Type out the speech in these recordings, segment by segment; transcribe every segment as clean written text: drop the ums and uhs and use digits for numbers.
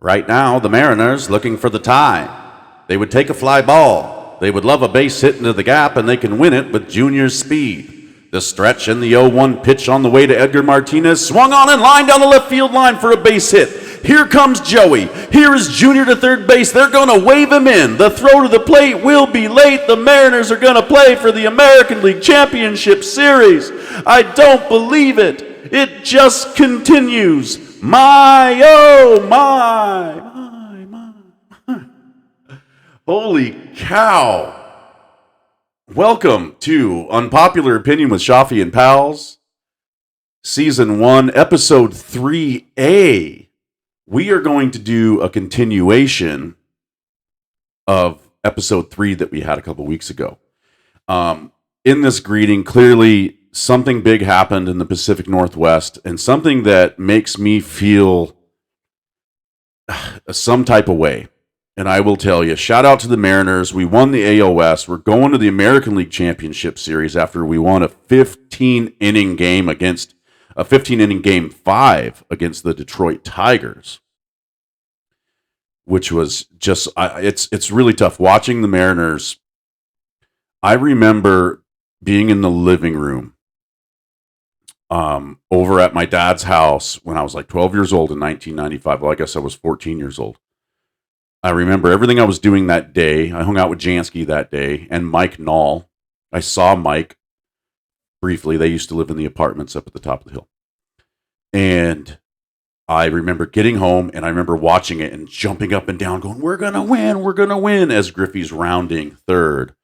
Right now, the Mariners looking for the tie. They would take a fly ball. They would love a base hit into the gap, and they can win it with Junior's speed. The stretch and the 0-1 pitch on the way to Edgar Martinez, swung on in line down the left field line for a base hit. Here comes Joey. Here is Junior to third base. They're going to wave him in. The throw to the plate will be late. The Mariners are going to play for the American League Championship Series. I don't believe it. It just continues. My, oh, my. Holy cow. Welcome to Unpopular Opinion with Schaafy and Pals, Season 1, Episode 3A. We are going to do a continuation of Episode 3 that we had a couple weeks ago. In this greeting, clearly something big happened in the Pacific Northwest, and something that makes me feel some type of way. And I will tell you, shout out to the Mariners. We won the AOS. We're going to the American League Championship Series after we won a 15-inning game against a 15-inning game 5 against the Detroit Tigers, which was just it's really tough watching the Mariners. I remember being in the living room over at my dad's house when I was like 12 years old in 1995. Well, I guess I was 14 years old. I remember everything I was doing that day. I hung out with Jansky that day and Mike Knoll. I saw Mike briefly. They used to live in the apartments up at the top of the hill. And I remember getting home and I remember watching it and jumping up and down going, we're going to win, as Griffey's rounding third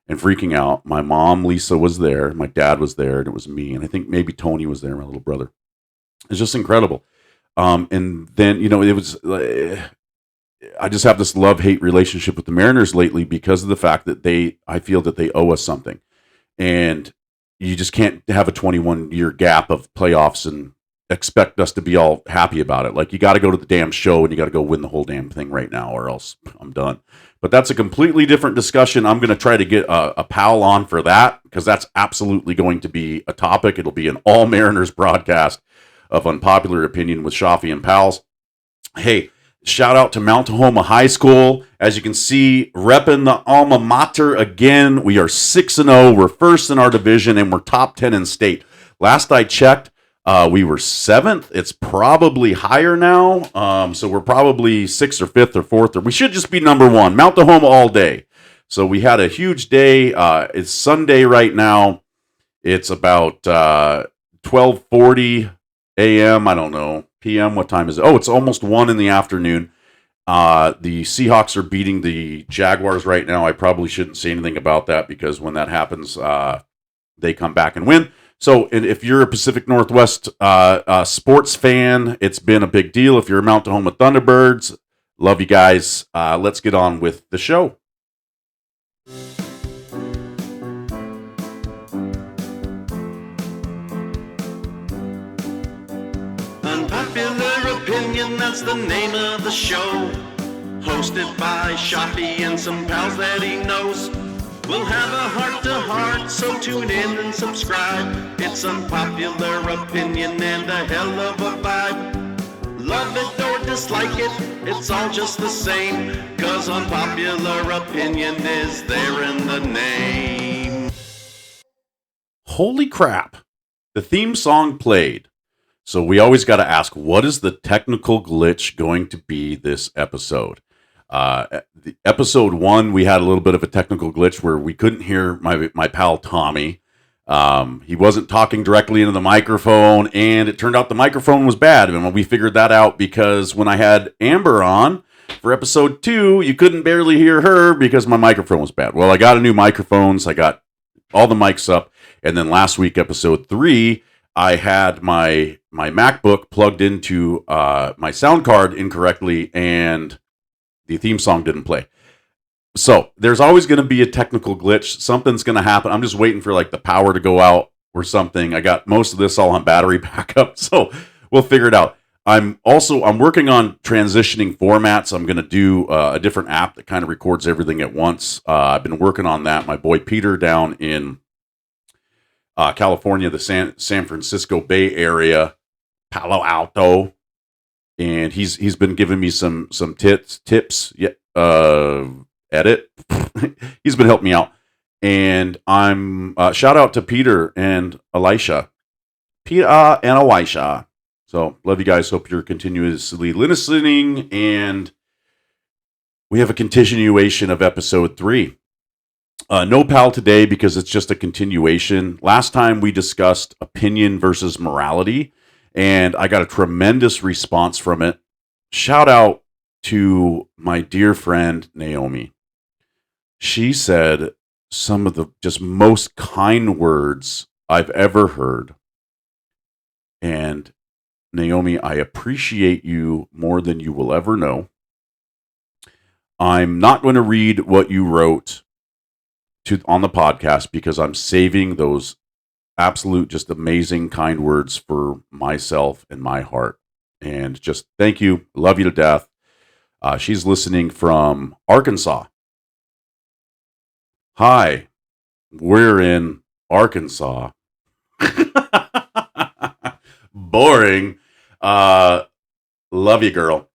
and freaking out. My mom, Lisa, was there. My dad was there, and it was me. And I think maybe Tony was there, my little brother. It's just incredible. And then, it was... I just have this love-hate relationship with the Mariners lately because of the fact that I feel that they owe us something. And you just can't have a 21-year gap of playoffs and expect us to be all happy about it. Like, you got to go to the damn show and you got to go win the whole damn thing right now or else I'm done. But that's a completely different discussion. I'm going to try to get a pal on for that because that's absolutely going to be a topic. It'll be an all Mariners broadcast of Unpopular Opinion with Schaafy and Pals. Hey, shout out to Mount Tahoma High School. As you can see, repping the alma mater again. We are 6-0. We're first in our division, and we're top 10 in state. Last I checked, we were 7th. It's probably higher now. So we're probably 6th or 5th or 4th. Or we should just be number 1. Mount Tahoma all day. So we had a huge day. It's Sunday right now. It's about 12:40 a.m. I don't know. PM, what time is it? Oh, it's almost 1 in the afternoon. The Seahawks are beating the Jaguars right now. I probably shouldn't say anything about that because when that happens, they come back and win. So if you're a Pacific Northwest sports fan, it's been a big deal. If you're a Mount Tahoma Thunderbirds, love you guys. Let's get on with the show. Unpopular Opinion, that's the name of the show. Hosted by Schaafy and some pals that he knows. We'll have a heart-to-heart, so tune in and subscribe. It's Unpopular Opinion and a hell of a vibe. Love it or dislike it, it's all just the same. 'Cause Unpopular Opinion is there in the name. Holy crap. The theme song played. So we always got to ask, what is the technical glitch going to be this episode? The episode 1, we had a little bit of a technical glitch where we couldn't hear my pal Tommy. He wasn't talking directly into the microphone, and it turned out the microphone was bad. And we figured that out because when I had Amber on for episode 2, you couldn't barely hear her because my microphone was bad. Well, I got a new microphone, so I got all the mics up. And then last week, episode 3, I had my MacBook plugged into my sound card incorrectly, and the theme song didn't play. So there's always going to be a technical glitch. Something's going to happen. I'm just waiting for like the power to go out or something. I got most of this all on battery backup, so we'll figure it out. I'm working on transitioning formats. I'm going to do a different app that kind of records everything at once. I've been working on that. My boy Peter down in California, the San Francisco Bay Area, Palo Alto, and he's been giving me some tips. Yeah, edit. He's been helping me out, and I'm shout out to Peter and Elisha, Peter and Elisha. So love you guys. Hope you're continuously listening, and we have a continuation of episode 3. No pal today because it's just a continuation. Last time we discussed opinion versus morality, and I got a tremendous response from it. Shout out to my dear friend Naomi. She said some of the just most kind words I've ever heard. And Naomi, I appreciate you more than you will ever know. I'm not going to read what you wrote on the podcast because I'm saving those absolute, just amazing, kind words for myself and my heart. And just thank you. Love you to death. She's listening from Arkansas. Hi, we're in Arkansas. Boring. Love you, girl.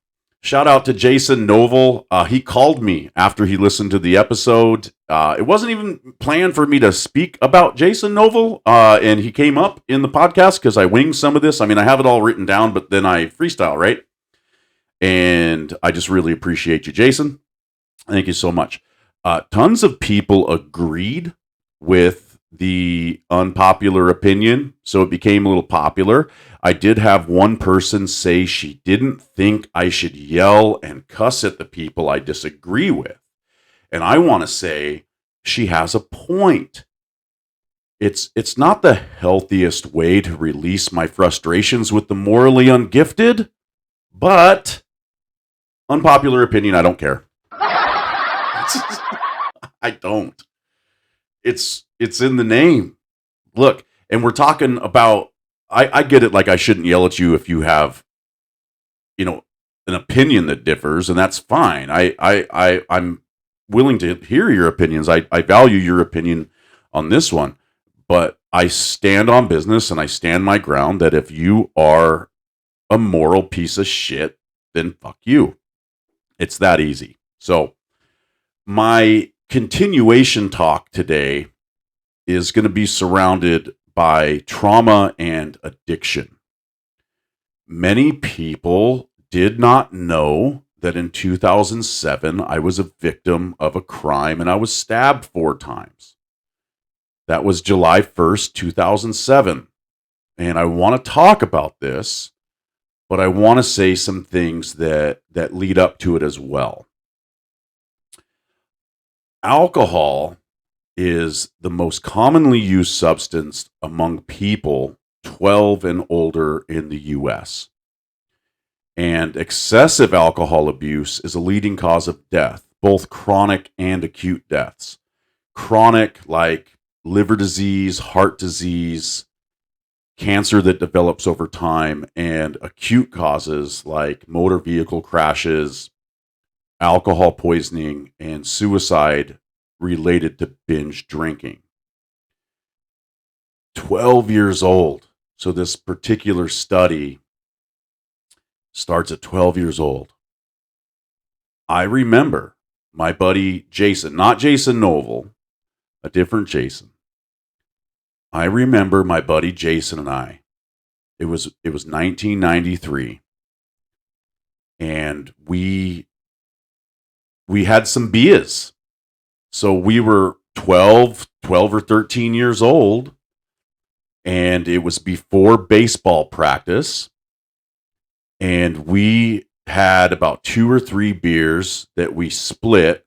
Shout out to Jason Novel. He called me after he listened to the episode. It wasn't even planned for me to speak about Jason Novel, and he came up in the podcast because I winged some of this. I mean, I have it all written down, but then I freestyle, right? And I just really appreciate you, Jason. Thank you so much. Tons of people agreed with the unpopular opinion, so it became a little popular. I did have one person say she didn't think I should yell and cuss at the people I disagree with. And I want to say she has a point. It's not the healthiest way to release my frustrations with the morally ungifted, but unpopular opinion, I don't care. I don't. It's in the name. Look, and we're talking about, I get it, like I shouldn't yell at you if you have, an opinion that differs, and that's fine. I'm willing to hear your opinions. I value your opinion on this one, but I stand on business and I stand my ground that if you are a moral piece of shit, then fuck you. It's that easy. So my continuation talk today is going to be surrounded by trauma and addiction. Many people did not know that in 2007 I was a victim of a crime and I was stabbed 4 times. That was July 1st, 2007. And I want to talk about this, but I want to say some things that lead up to it as well. Alcohol is the most commonly used substance among people 12 and older in the U.S. And excessive alcohol abuse is a leading cause of death, both chronic and acute deaths. Chronic, like liver disease, heart disease, cancer that develops over time, and acute causes like motor vehicle crashes, alcohol poisoning, and suicide related to binge drinking. 12 years old. So this particular study starts at 12 years old. I remember my buddy Jason, not Jason Novel, a different Jason. I remember my buddy Jason and I. It was 1993, and we had some beers. So we were 12 or 13 years old, and it was before baseball practice, and we had about 2 or 3 beers that we split.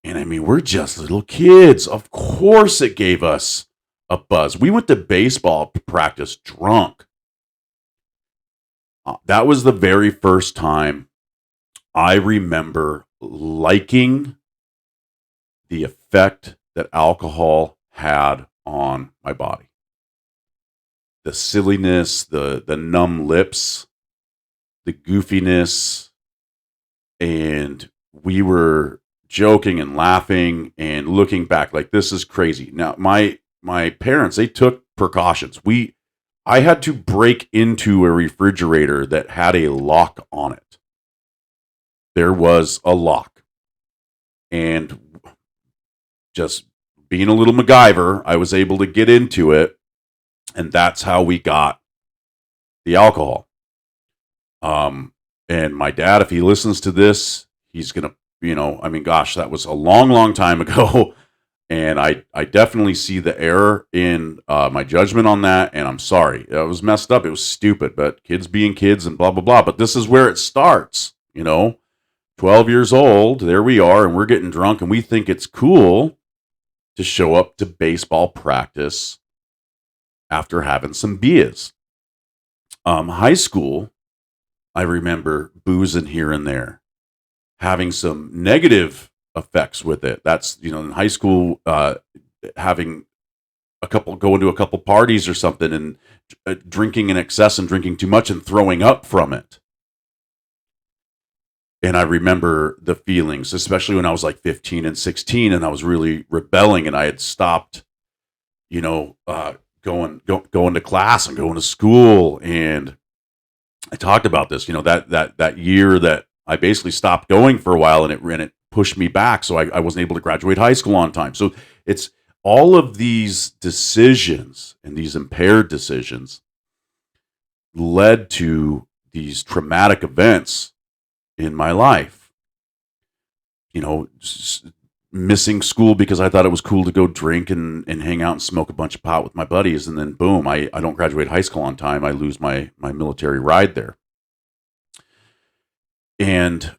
And I mean, we're just little kids. Of course it gave us a buzz. We went to baseball practice drunk. That was the very first time I remember liking the effect that alcohol had on my body. The silliness, the numb lips, the goofiness, and we were joking and laughing and looking back like, this is crazy. Now, my parents, they took precautions. I had to break into a refrigerator that had a lock on it. There was a lock. And just being a little MacGyver, I was able to get into it. And that's how we got the alcohol. And my dad, if he listens to this, he's going to, I mean, gosh, that was a long, long time ago. And I definitely see the error in my judgment on that. And I'm sorry. It was messed up. It was stupid. But kids being kids and blah, blah, blah. But this is where it starts, 12 years old. There we are. And we're getting drunk. And we think it's cool to show up to baseball practice after having some beers. High school, I remember boozing here and there, having some negative effects with it. That's, in high school, having going to a couple parties or something and drinking in excess and drinking too much and throwing up from it. And I remember the feelings, especially when I was like 15 and 16 and I was really rebelling and I had stopped, going to class and going to school. And I talked about this, that year that I basically stopped going for a while and it pushed me back. So I wasn't able to graduate high school on time. So it's all of these decisions and these impaired decisions led to these traumatic events in my life. Missing school because I thought it was cool to go drink and hang out and smoke a bunch of pot with my buddies. And then boom, I don't graduate high school on time. I lose my military ride there. And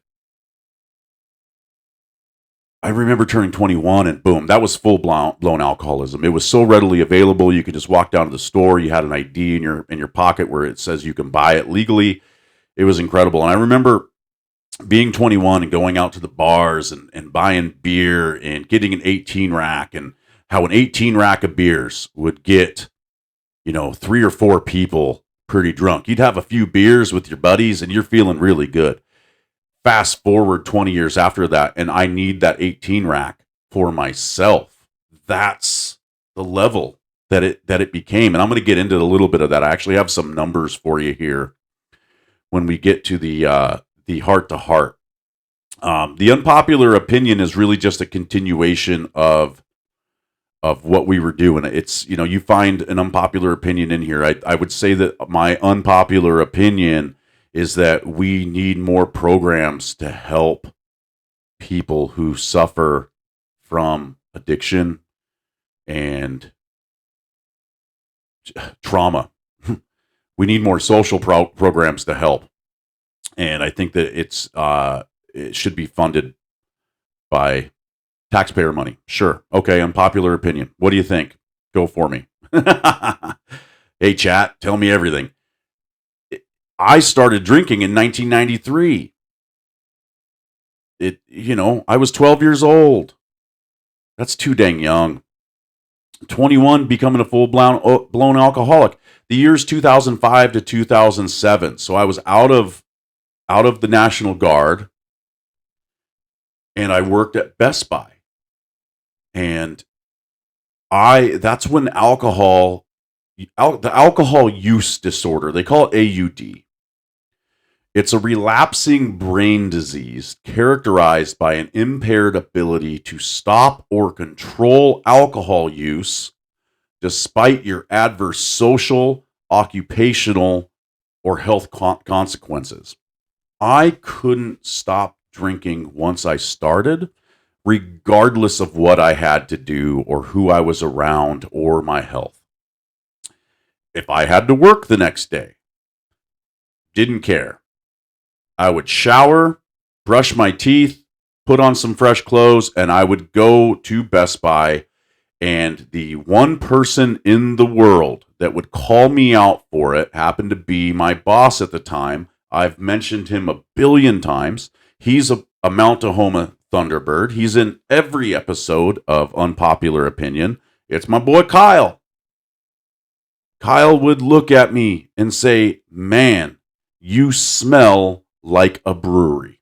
I remember turning 21 and boom, that was full blown alcoholism. It was so readily available. You could just walk down to the store. You had an ID in your pocket where it says you can buy it legally. It was incredible. And I remember being 21 and going out to the bars and buying beer and getting an 18 rack and how an 18 rack of beers would get, 3 or 4 people pretty drunk. You'd have a few beers with your buddies and you're feeling really good. Fast forward 20 years after that, and I need that 18 rack for myself. That's the level that it became. And I'm going to get into a little bit of that. I actually have some numbers for you here when we get to the heart to heart. The unpopular opinion is really just a continuation of what we were doing. It's, you find an unpopular opinion in here. I would say that my unpopular opinion is that we need more programs to help people who suffer from addiction and trauma. We need more social programs to help. And I think that it should be funded by taxpayer money. Sure. Okay, unpopular opinion. What do you think? Go for me. Hey, chat, tell me everything. I started drinking in 1993. I was 12 years old. That's too dang young. 21, becoming a full-blown alcoholic. The year's 2005 to 2007. So I was out of the National Guard, and I worked at Best Buy. And that's when the alcohol use disorder, they call it AUD. It's a relapsing brain disease characterized by an impaired ability to stop or control alcohol use despite your adverse social, occupational, or health consequences. I couldn't stop drinking once I started, regardless of what I had to do or who I was around or my health. If I had to work the next day, didn't care. I would shower, brush my teeth, put on some fresh clothes, and I would go to Best Buy. And the one person in the world that would call me out for it happened to be my boss at the time. I've mentioned him a billion times. He's a Mount Tahoma Thunderbird. He's in every episode of Unpopular Opinion. It's my boy Kyle. Kyle would look at me and say, "Man, you smell like a brewery."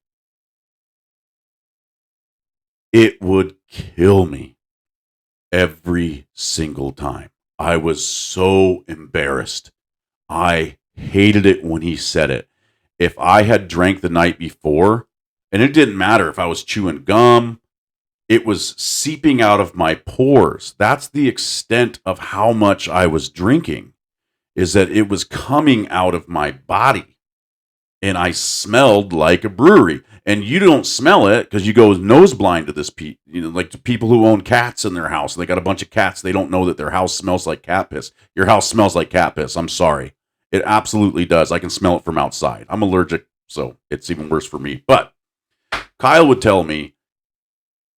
It would kill me every single time. I was so embarrassed I hated it when he said it. If I had drank the night before, and it didn't matter if I was chewing gum, it was seeping out of my pores. That's the extent of how much I was drinking, is that it was coming out of my body. And I smelled like a brewery. And you don't smell it because you go nose blind to this, like to people who own cats in their house. And they got a bunch of cats. They don't know that their house smells like cat piss. Your house smells like cat piss. I'm sorry. It absolutely does. I can smell it from outside. I'm allergic, so it's even worse for me. But Kyle would tell me,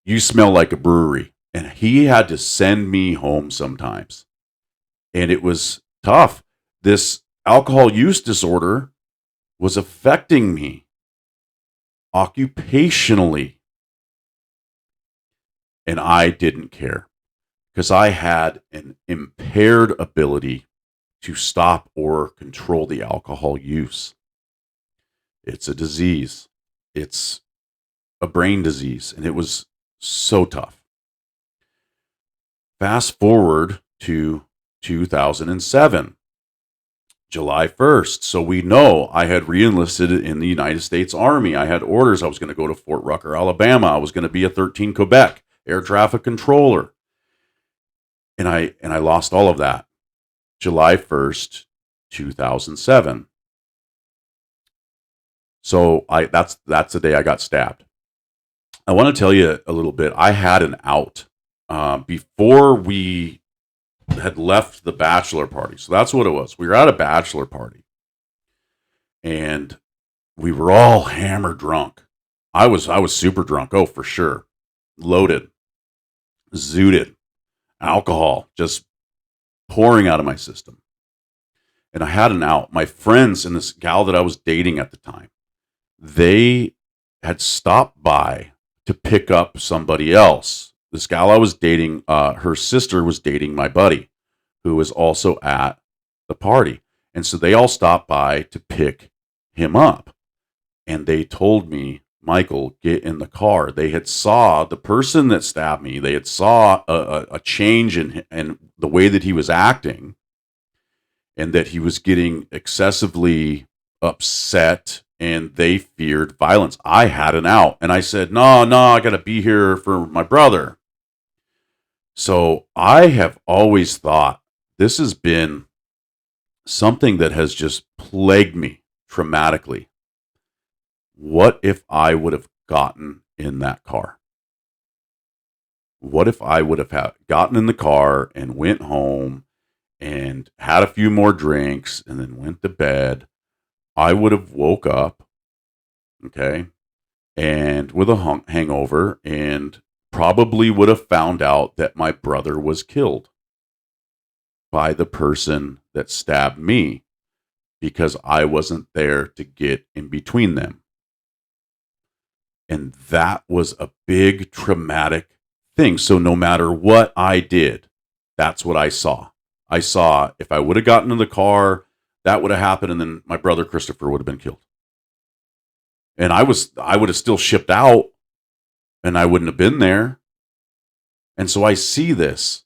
you smell like a brewery. And he had to send me home sometimes. And it was tough. This alcohol use disorder was affecting me occupationally. And I didn't care because I had an impaired ability to stop or control the alcohol use. It's a disease. It's a brain disease. And it was so tough. Fast forward to 2007. July 1st. So we know I had reenlisted in the United States Army. I had orders. I was going to go to Fort Rucker, Alabama. I was going to be a 13 Quebec air traffic controller. And I lost all of that. July 1st, 2007. So that's the day I got stabbed. I want to tell you a little bit. I had an out before we had left the bachelor party. So that's what it was. We were at a bachelor party and we were all hammered drunk. I was super drunk. Oh, for sure. Loaded, zooted, alcohol just pouring out of my system. And I had an out. My friends and this gal that I was dating at the time, they had stopped by to pick up somebody else. This gal I was dating, her sister was dating my buddy, who was also at the party. And so they all stopped by to pick him up. And they told me, Michael, get in the car. They had saw the person that stabbed me. They had saw a change in the way that he was acting, and that he was getting excessively upset, and they feared violence. I had an out, and I said, no, I got to be here for my brother. So I have always thought this has been something that has just plagued me traumatically. What if I would have gotten in that car? What if I would have gotten in the car and went home and had a few more drinks and then went to bed? I would have woke up, okay, and with a hangover, and probably would have found out that my brother was killed by the person that stabbed me because I wasn't there to get in between them. And that was a big traumatic thing. So no matter what I did, that's what I saw. I saw if I would have gotten in the car, that would have happened, and then my brother Christopher would have been killed. And I would have still shipped out, and I wouldn't have been there. And so I see this.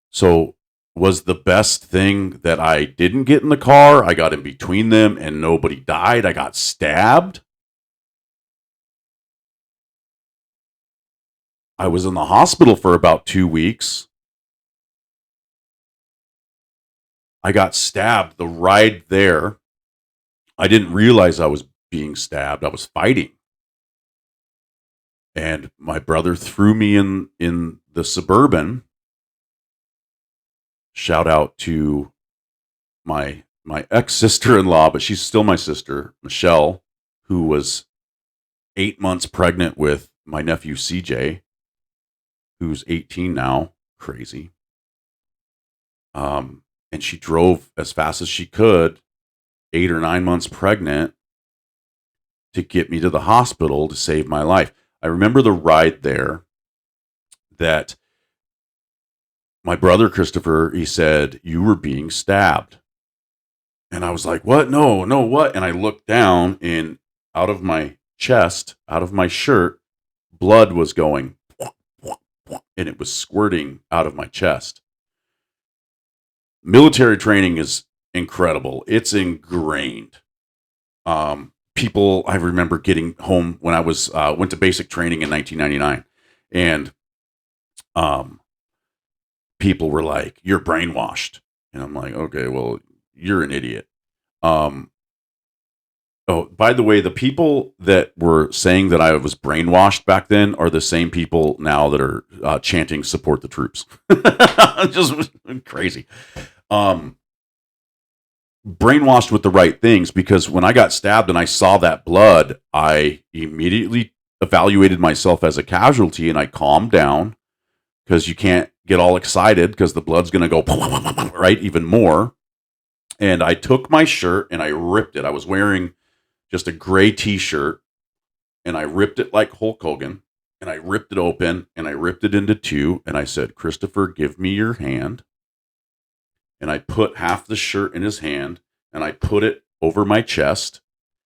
So was the best thing that I didn't get in the car? I got in between them and nobody died. I got stabbed. I was in the hospital for about 2 weeks. I got stabbed the ride there. I didn't realize I was being stabbed. I was fighting. And my brother threw me in the Suburban. Shout out to my ex-sister-in-law, but she's still my sister, Michelle, who was 8 months pregnant with my nephew CJ, who's 18 now. Crazy. And she drove as fast as she could, 8 or 9 months pregnant, to get me to the hospital to save my life. I remember the ride there that my brother Christopher, he said, you were being stabbed. And I was like, what? No, what? And I looked down, and out of my chest, out of my shirt, blood was going, and it was squirting out of my chest. Military training is incredible. It's ingrained. People, I remember getting home when I was went to basic training in 1999, and um, people were like, "You're brainwashed," and I'm like, "Okay, well, you're an idiot." Um, oh, by the way, the people that were saying that I was brainwashed back then are the same people now that are chanting "Support the troops." Just crazy. Um, Brainwashed with the right things, because when I got stabbed and I saw that blood, I immediately evaluated myself as a casualty and I calmed down, because you can't get all excited because the blood's going to go right even more. And I took my shirt and I ripped it. I was wearing just a gray t-shirt and I ripped it like Hulk Hogan, and I ripped it open and I ripped it into two and I said, "Christopher, give me your hand." And I put half the shirt in his hand and I put it over my chest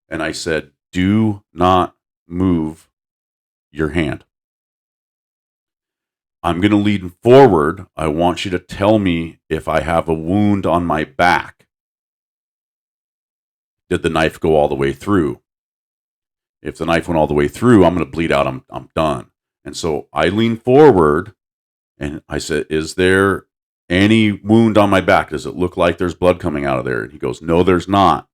and I said, "Do not move your hand. I'm going to lean forward. I want you to tell me if I have a wound on my back. Did the knife go all the way through? If the knife went all the way through, I'm going to bleed out. I'm done." And so I leaned forward and I said, "Is there any wound on my back? Does it look like there's blood coming out of there?" And he goes, "No, there's not."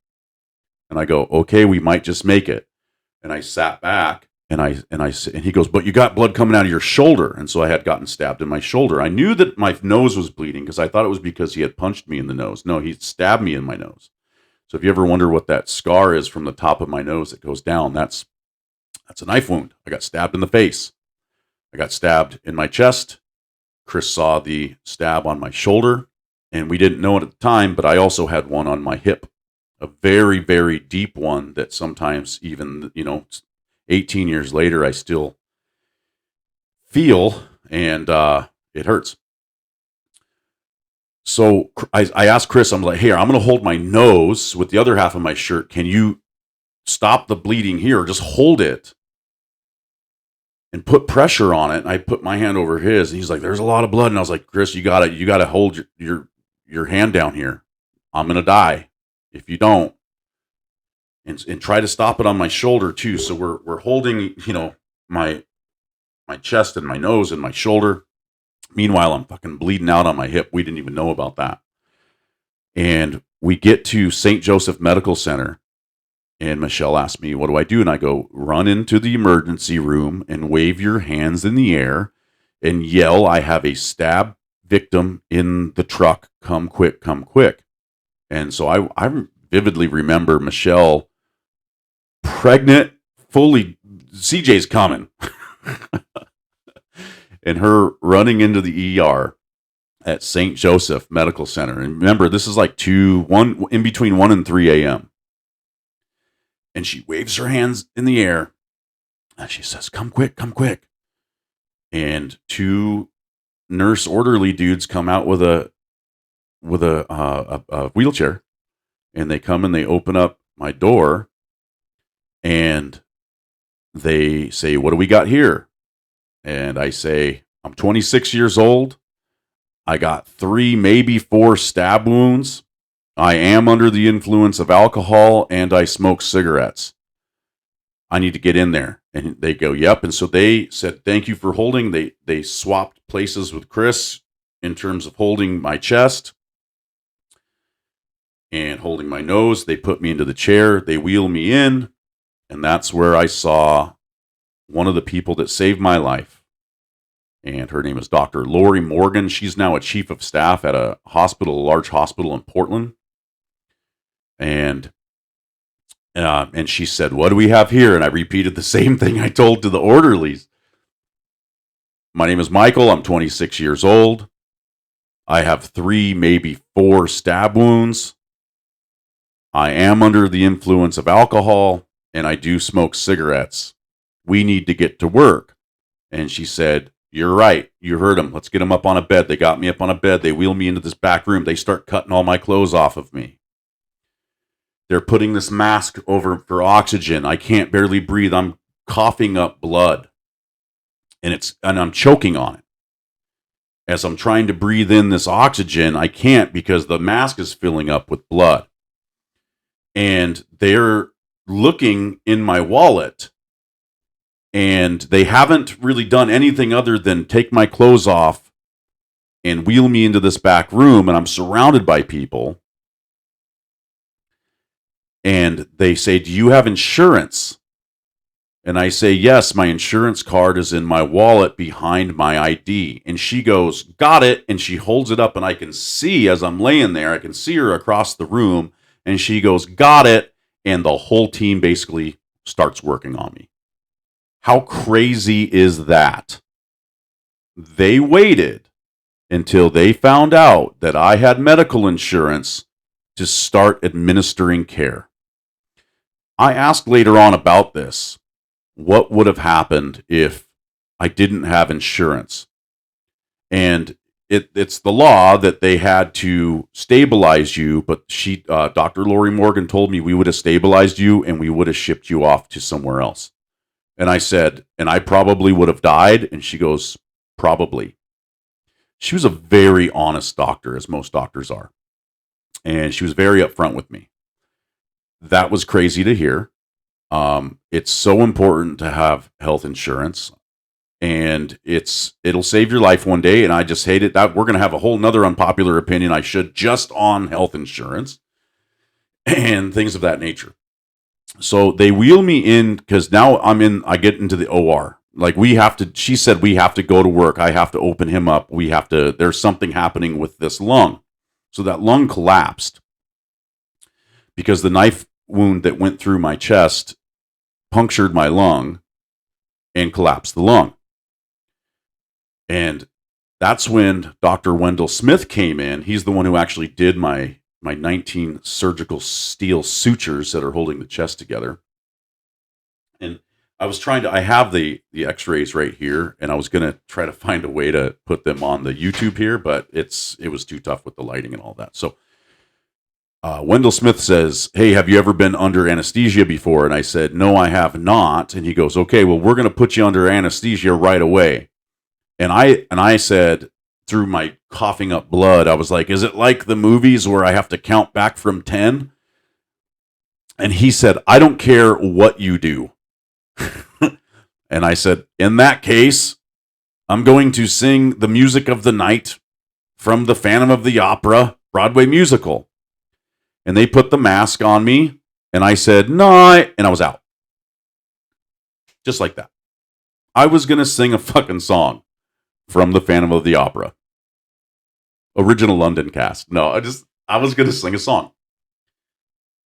And I go, "Okay, we might just make it." And I sat back and he goes, "But you got blood coming out of your shoulder." And so I had gotten stabbed in my shoulder. I knew that my nose was bleeding because I thought it was because he had punched me in the nose. No, he stabbed me in my nose. So if you ever wonder what that scar is from the top of my nose that goes down, that's a knife wound. I got stabbed in the face. I got stabbed in my chest. Chris saw the stab on my shoulder, and we didn't know it at the time, but I also had one on my hip, a very, very deep one that sometimes even, 18 years later, I still feel, and it hurts. So I asked Chris, I'm like, "Hey, I'm going to hold my nose with the other half of my shirt. Can you stop the bleeding here, or just hold it and put pressure on it?" And I put my hand over his, and he's like, "There's a lot of blood." And I was like, "Chris, you gotta hold your hand down here. I'm going to die if you don't." And try to stop it on my shoulder too. So we're holding, my chest and my nose and my shoulder. Meanwhile, I'm fucking bleeding out on my hip. We didn't even know about that. And we get to St. Joseph Medical Center, and Michelle asked me, "What do I do?" And I go, "Run into the emergency room and wave your hands in the air and yell, 'I have a stab victim in the truck. Come quick, come quick.'" And so I vividly remember Michelle, pregnant, fully, CJ's coming, and her running into the ER at St. Joseph Medical Center. And remember, this is like in between 1 and 3 a.m. And she waves her hands in the air and she says, "Come quick, come quick." And two nurse orderly dudes come out with a wheelchair, and they come and they open up my door and they say, "What do we got here?" And I say, "I'm 26 years old. I got 3, maybe 4 stab wounds. I am under the influence of alcohol and I smoke cigarettes. I need to get in there." And they go, "Yep." And so they said, "Thank you for holding." They swapped places with Chris in terms of holding my chest and holding my nose. They put me into the chair. They wheel me in. And that's where I saw one of the people that saved my life. And her name is Dr. Lori Morgan. She's now a chief of staff at a large hospital in Portland. And she said, "What do we have here?" And I repeated the same thing I told to the orderlies. "My name is Michael. I'm 26 years old. I have 3, maybe 4 stab wounds. I am under the influence of alcohol, and I do smoke cigarettes. We need to get to work." And she said, "You're right. You heard them. Let's get them up on a bed." They got me up on a bed. They wheel me into this back room. They start cutting all my clothes off of me. They're putting this mask over for oxygen. I can't barely breathe. I'm coughing up blood, and I'm choking on it. as I'm trying to breathe in this oxygen, I can't because the mask is filling up with blood. And they're looking in my wallet, and they haven't really done anything other than take my clothes off and wheel me into this back room, and I'm surrounded by people. And they say, "Do you have insurance?" And I say, "Yes, my insurance card is in my wallet behind my ID." And she goes, "Got it." And she holds it up, and I can see as I'm laying there, I can see her across the room. And she goes, "Got it." And the whole team basically starts working on me. How crazy is that? They waited until they found out that I had medical insurance to start administering care. I asked later on about this. What would have happened if I didn't have insurance? And it's the law that they had to stabilize you, but Dr. Lori Morgan told me we would have stabilized you and we would have shipped you off to somewhere else. And I said, and I probably would have died. And she goes, probably. She was a very honest doctor, as most doctors are. And she was very upfront with me. That was crazy to hear. It's so important to have health insurance, and it'll save your life one day. And I just hate it that we're going to have a whole nother unpopular opinion I should just on health insurance and things of that nature. So they wheel me in because now I get into the OR. Like she said, we have to go to work. I have to open him up. There's something happening with this lung. So that lung collapsed because the knife wound that went through my chest punctured my lung and collapsed the lung. And that's when Dr. Wendell Smith came in. He's the one who actually did my 19 surgical steel sutures that are holding the chest together. And I have the x-rays right here, and I was going to try to find a way to put them on the YouTube here, but it was too tough with the lighting and all that. So Wendell Smith says, "Hey, have you ever been under anesthesia before?" And I said, "No, I have not." And he goes, "Okay, well, we're going to put you under anesthesia right away." And I said, through my coughing up blood, I was like, "Is it like the movies where I have to count back from 10? And he said, "I don't care what you do." And I said, "In that case, I'm going to sing the music of the night from the Phantom of the Opera Broadway musical." And they put the mask on me, and I said, "No," and I was out. Just like that. I was going to sing a fucking song from the Phantom of the Opera. Original London cast. No, I was going to sing a song.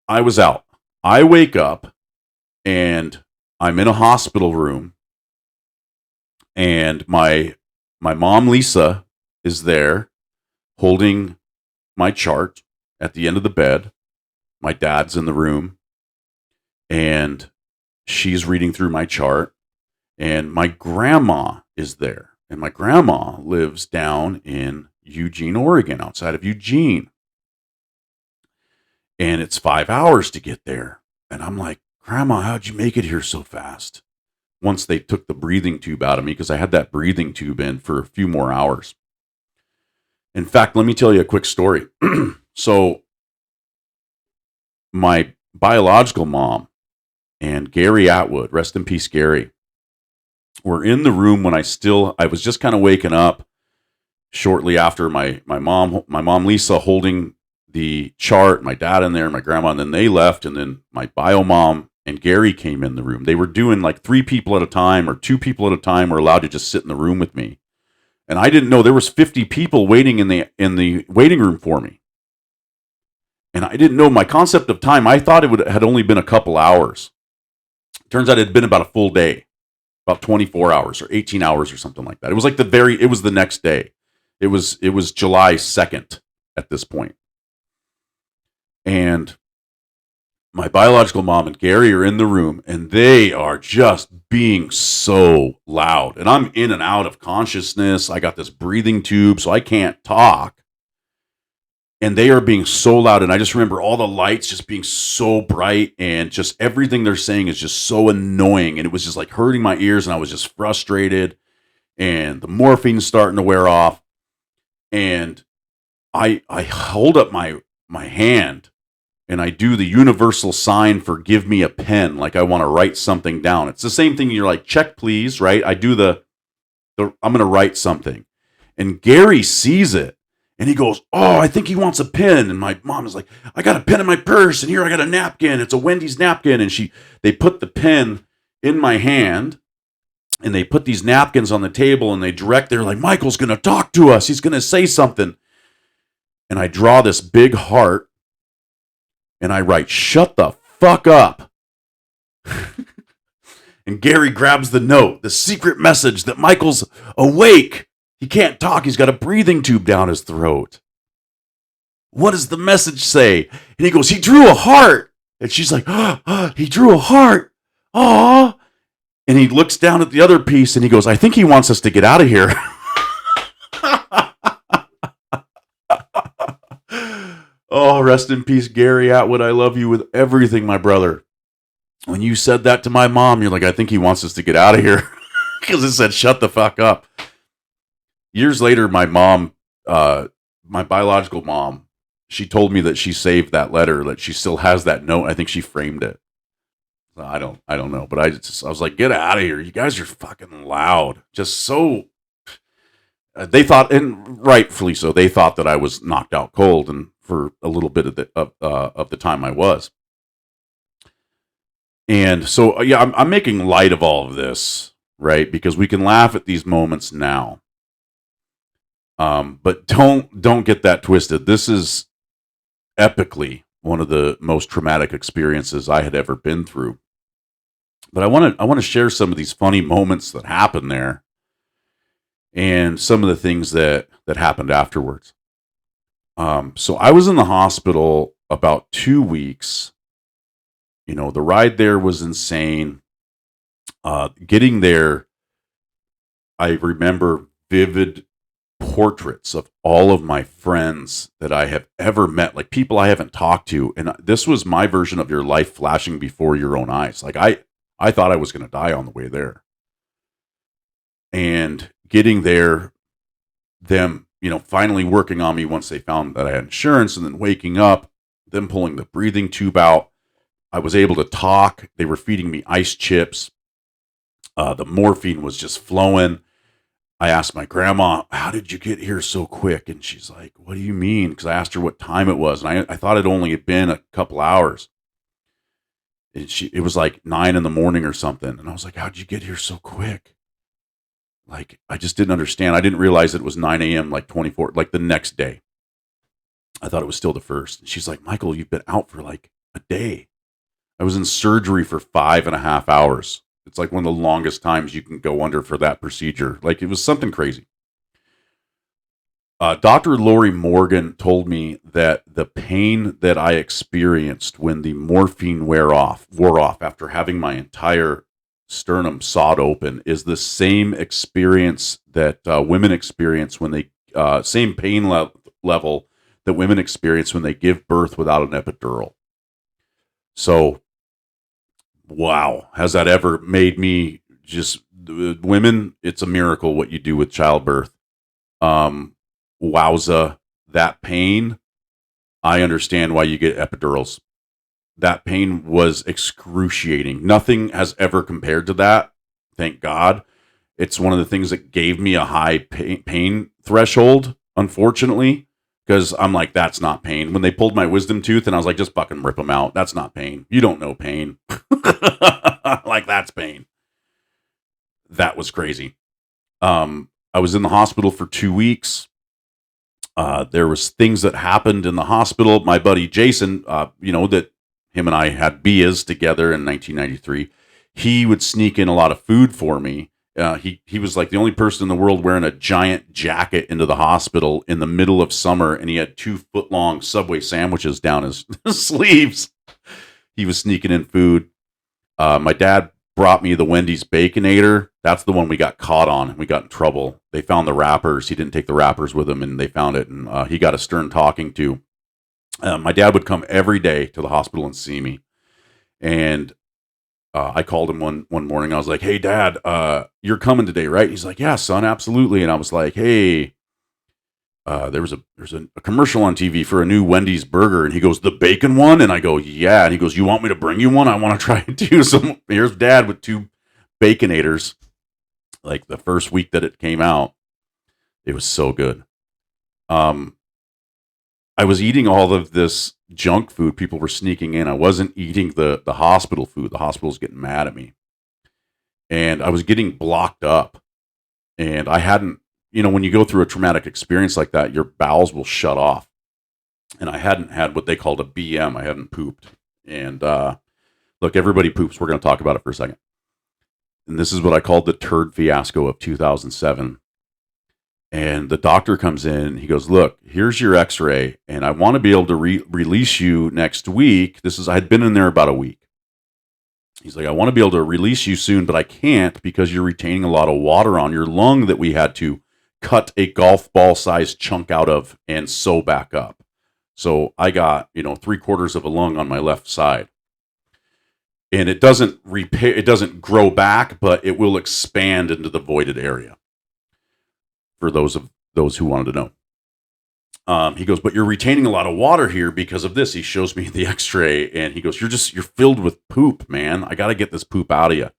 I was out. I wake up, and I'm in a hospital room, and my mom, Lisa, is there holding my chart at the end of the bed. My dad's in the room, and she's reading through my chart, and my grandma is there. And my grandma lives down in Eugene, Oregon, outside of Eugene. And it's 5 hours to get there. And I'm like, "Grandma, how'd you make it here so fast?" Once they took the breathing tube out of me, because I had that breathing tube in for a few more hours. In fact, let me tell you a quick story. So my biological mom and Gary Atwood, rest in peace, Gary, were in the room when I was just kind of waking up shortly after my mom Lisa holding the chart, my dad in there, my grandma, and then they left, and then my bio mom and Gary came in the room. They were doing like 3 people at a time or 2 people at a time were allowed to just sit in the room with me. And I didn't know there was 50 people waiting in the waiting room for me. And I didn't know my concept of time. I thought had only been a couple hours. Turns out it had been about a full day, about 24 hours or 18 hours or something like that. It was like it was the next day. It was July 2nd at this point. And my biological mom and Gary are in the room, and they are just being so loud. And I'm in and out of consciousness. I got this breathing tube, so I can't talk. And they are being so loud. And I just remember all the lights just being so bright, and just everything they're saying is just so annoying. And it was just like hurting my ears, and I was just frustrated. And the morphine's starting to wear off. And I hold up my hand and I do the universal sign for give me a pen, like I want to write something down. It's the same thing. You're like, check please, right? I do the I'm going to write something. And Gary sees it and he goes, oh, I think he wants a pen. And my mom is like, I got a pen in my purse and here I got a napkin. It's a Wendy's napkin. And they put the pen in my hand and they put these napkins on the table and they're like, Michael's going to talk to us. He's going to say something. And I draw this big heart and I write, shut the fuck up. And Gary grabs the note, the secret message that Michael's awake. He can't talk. He's got a breathing tube down his throat. What does the message say? And he goes, he drew a heart. And she's like, oh, he drew a heart. Aw. And he looks down at the other piece and he goes, I think he wants us to get out of here. Oh, rest in peace, Gary Atwood. I love you with everything, my brother. When you said that to my mom, you're like, I think he wants us to get out of here. Because it said, shut the fuck up. Years later, my mom, my biological mom, she told me that she saved that letter, that she still has that note. I think she framed it. I don't know. But I was like, get out of here. You guys are fucking loud. Just so... they thought, and rightfully so, they thought that I was knocked out cold, and for a little bit of the time I was. And so, yeah, I'm making light of all of this, right? Because we can laugh at these moments now, but don't get that twisted. This is epically one of the most traumatic experiences I had ever been through. But I want to share some of these funny moments that happened there, and some of the things that happened afterwards. So I was in the hospital about 2 weeks. You know, the ride there was insane. Getting there, I remember vivid portraits of all of my friends that I have ever met, like people I haven't talked to. And this was my version of your life flashing before your own eyes. Like I thought I was going to die on the way there. And getting there, them, you know, finally working on me once they found that I had insurance, and then waking up, them pulling the breathing tube out. I was able to talk. They were feeding me ice chips. The morphine was just flowing. I asked my grandma, how did you get here so quick? And she's like, what do you mean? Because I asked her what time it was. And I thought it only had been a couple hours. And it was like 9 a.m. or something. And I was like, how'd you get here so quick? Like, I just didn't understand. I didn't realize it was 9 a.m. like 24, like the next day. I thought it was still the first. And she's like, Michael, you've been out for like a day. I was in surgery for 5.5 hours. It's like one of the longest times you can go under for that procedure. Like, it was something crazy. Dr. Lori Morgan told me that the pain that I experienced when the morphine wore off after having my entire sternum sawed open is the same experience that women experience when they, same pain level that women experience when they give birth without an epidural. So, wow, has that ever made me just, women, it's a miracle what you do with childbirth. Wowza, that pain, I understand why you get epidurals. That pain was excruciating. Nothing has ever compared to that. Thank God. It's one of the things that gave me a high pain threshold, unfortunately, because I'm like, that's not pain. When they pulled my wisdom tooth and I was like, just fucking rip them out. That's not pain. You don't know pain. Like, that's pain. That was crazy. I was in the hospital for 2 weeks. There was things that happened in the hospital. My buddy Jason, that him and I had beers together in 1993. He would sneak in a lot of food for me. He was like the only person in the world wearing a giant jacket into the hospital in the middle of summer, and he had 2-foot-long Subway sandwiches down his sleeves. He was sneaking in food. My dad brought me the Wendy's Baconator. That's the one we got caught on, and we got in trouble. They found the wrappers. He didn't take the wrappers with him, and they found it, and he got a stern talking to. My dad would come every day to the hospital and see me, and I called him one morning. I was like, hey, Dad, you're coming today, right? He's like, yeah, son, absolutely. And I was like, hey, there's a commercial on TV for a new Wendy's burger, and he goes, the bacon one, and I go, yeah, and he goes, you want me to bring you one? I want to try it too. So here's Dad with 2 Baconators. Like the first week that it came out, it was so good. Um, I was eating all of this junk food. People were sneaking in. I wasn't eating the hospital food. The hospital's getting mad at me, and I was getting blocked up. And I hadn't, when you go through a traumatic experience like that, your bowels will shut off. And I hadn't had what they called a BM. I hadn't pooped. And look, everybody poops. We're going to talk about it for a second. And this is what I called the turd fiasco of 2007. And the doctor comes in. He goes, look, here's your x-ray. And I want to be able to release you next week. I had been in there about a week. He's like, I want to be able to release you soon, but I can't because you're retaining a lot of water on your lung that we had to cut a golf ball sized chunk out of and sew back up. So I got, 3/4 of a lung on my left side. And it doesn't grow back, but it will expand into the voided area. For those who wanted to know. He goes, but you're retaining a lot of water here because of this. He shows me the x-ray and he goes, you're filled with poop, man. I got to get this poop out of you.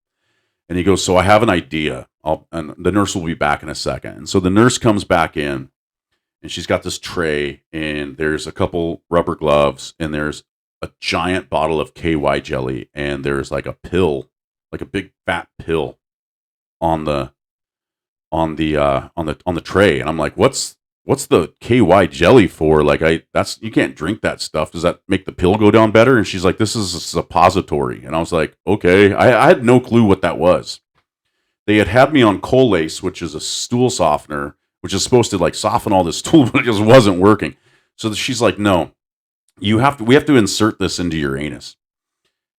And he goes, so I have an idea. And the nurse will be back in a second. And so the nurse comes back in and she's got this tray and there's a couple rubber gloves and there's a giant bottle of KY jelly. And there's like a pill, like a big fat pill on the tray. And I'm like, what's the KY jelly for? Like you can't drink that stuff. Does that make the pill go down better? And she's like, this is a suppository. And I was like, okay. I had no clue what that was. They had me on Colace, which is a stool softener, which is supposed to like soften all this stool, but it just wasn't working. So she's like, no, we have to insert this into your anus.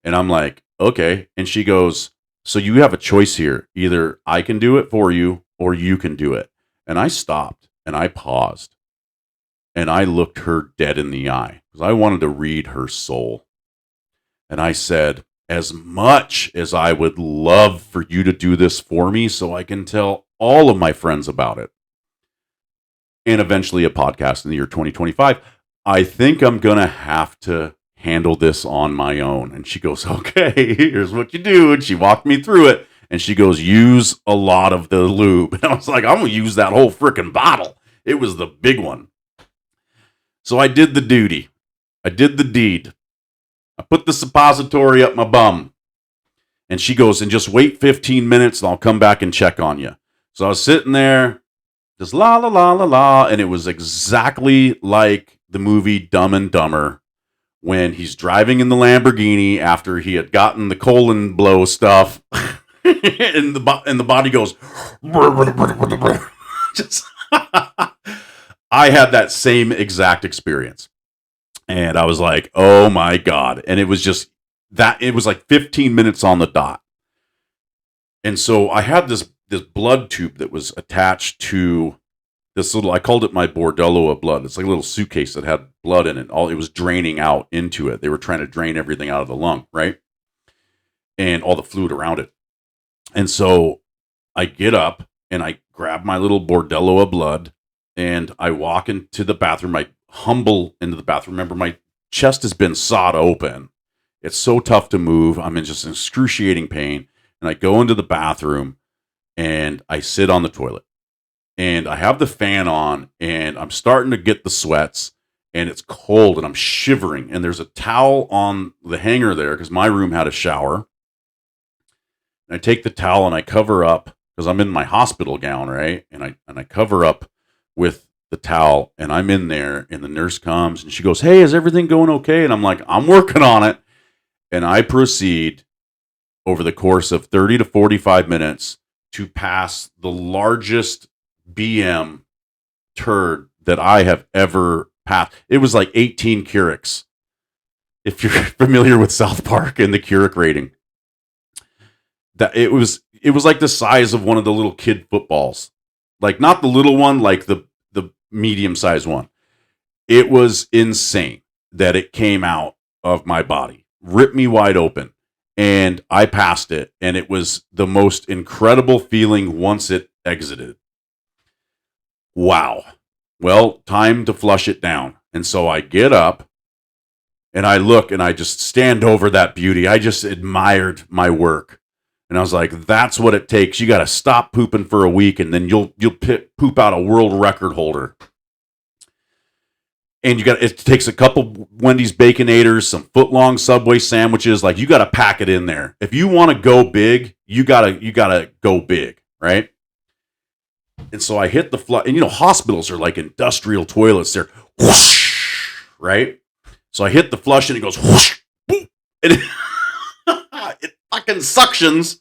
And I'm like, okay. And she goes, so you have a choice here. Either I can do it for you or you can do it. And I stopped and I paused and I looked her dead in the eye because I wanted to read her soul. And I said, as much as I would love for you to do this for me so I can tell all of my friends about it, and eventually a podcast in the year 2025, I think I'm going to have to handle this on my own. And she goes, okay, here's what you do. And she walked me through it. And she goes, use a lot of the lube. And I was like, I'm going to use that whole freaking bottle. It was the big one. So I did the duty. I did the deed. I put the suppository up my bum. And she goes, and just wait 15 minutes and I'll come back and check on you. So I was sitting there, just la, la, la, la, la. And it was exactly like the movie Dumb and Dumber when he's driving in the Lamborghini after he had gotten the colon blow stuff. and the body goes. Just I had that same exact experience. And I was like, oh my God. And it was just that it was like 15 minutes on the dot. And so I had this blood tube that was attached to this little, I called it my bordello of blood. It's like a little suitcase that had blood in it. It was draining out into it. They were trying to drain everything out of the lung, right? And all the fluid around it. And so I get up and I grab my little bordello of blood and I walk into the bathroom. I humble into the bathroom. Remember, my chest has been sawed open. It's so tough to move. I'm in just excruciating pain. And I go into the bathroom and I sit on the toilet. And I have the fan on and I'm starting to get the sweats and it's cold and I'm shivering. And there's a towel on the hanger there because my room had a shower. And I take the towel and I cover up because I'm in my hospital gown, right? And I cover up with the towel and I'm in there and the nurse comes and she goes, hey, is everything going okay? And I'm like, I'm working on it. And I proceed over the course of 30 to 45 minutes to pass the largest BM turd that I have ever passed. It was like 18 Keurigs. If you're familiar with South Park and the Keurig rating. That it was like the size of one of the little kid footballs. Like not the little one, like the medium-sized one. It was insane that it came out of my body. Ripped me wide open. And I passed it. And it was the most incredible feeling once it exited. Wow. Well, time to flush it down. And so I get up and I look and I just stand over that beauty. I just admired my work. And I was like, that's what it takes. You got to stop pooping for a week and then you'll poop out a world record holder. And it takes a couple Wendy's Baconators, some foot-long Subway sandwiches. Like, you got to pack it in there. If you want to go big, you gotta go big, right? And so I hit the flush. And hospitals are like industrial toilets. They're whoosh, right? So I hit the flush and it goes whoosh, boop, and it fucking suctions.